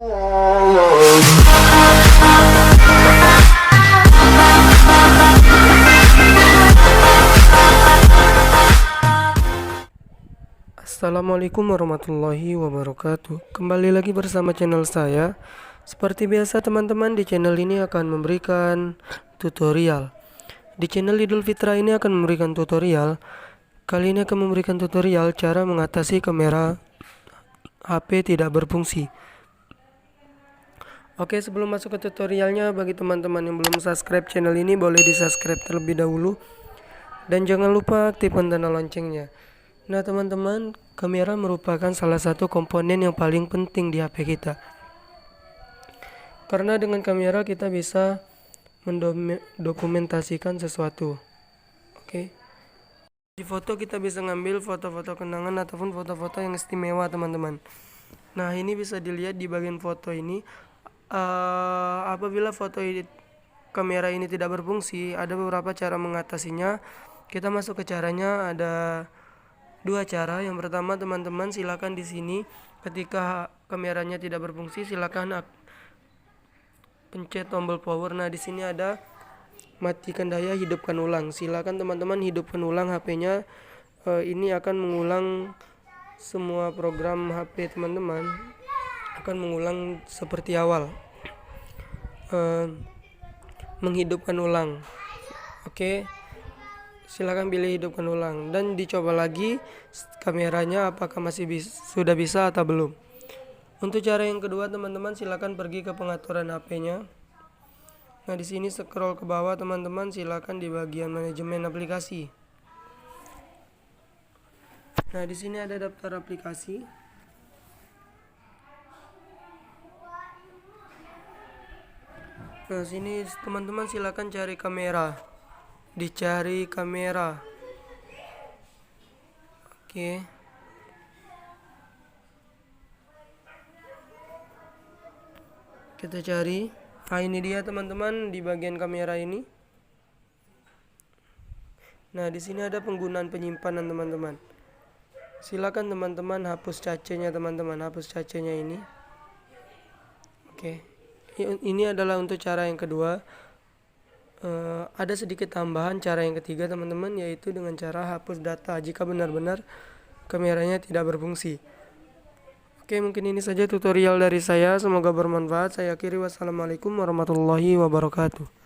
Assalamualaikum warahmatullahi wabarakatuh. Kembali lagi bersama channel saya. Seperti biasa teman-teman, di channel ini akan memberikan tutorial. Di channel Idul Fitra ini akan memberikan tutorial. Kali ini akan memberikan tutorial cara mengatasi kamera HP tidak berfungsi. Oke, sebelum masuk ke tutorialnya, bagi teman-teman yang belum subscribe channel ini, boleh di subscribe terlebih dahulu. Dan jangan lupa aktifkan tanda loncengnya. Nah teman-teman, kamera merupakan salah satu komponen yang paling penting di HP kita. Karena dengan kamera kita bisa mendokumentasikan sesuatu. Oke. Di foto kita bisa ngambil foto-foto kenangan ataupun foto-foto yang istimewa teman-teman. Nah ini bisa dilihat di bagian foto ini. Apabila kamera ini tidak berfungsi, ada beberapa cara mengatasinya. Kita masuk ke caranya, ada dua cara. Yang pertama teman-teman, silakan di sini ketika kameranya tidak berfungsi, silakan pencet tombol power. Nah di sini ada matikan daya, hidupkan ulang. Silakan teman-teman hidupkan ulang HP-nya. Ini akan mengulang semua program HP teman-teman, akan mengulang seperti awal. Menghidupkan ulang. Oke. Silakan pilih hidupkan ulang dan dicoba lagi kameranya apakah masih sudah bisa atau belum. Untuk cara yang kedua teman-teman, silakan pergi ke pengaturan HP-nya. Nah di sini scroll ke bawah teman-teman, silakan di bagian manajemen aplikasi. Nah di sini ada daftar aplikasi. Nah sini teman-teman silakan cari kamera. Dicari kamera. Oke. Kita cari. Nah ini dia teman-teman di bagian kamera ini. Nah di sini ada penggunaan penyimpanan teman-teman. Silakan teman-teman hapus cacenya teman-teman, hapus cacenya ini. Oke. Ini adalah untuk cara yang kedua. Ada sedikit tambahan cara yang ketiga teman-teman, yaitu dengan cara hapus data jika benar-benar kameranya tidak berfungsi. Oke, mungkin ini saja tutorial dari saya, semoga bermanfaat. Saya akhiri, wassalamualaikum warahmatullahi wabarakatuh.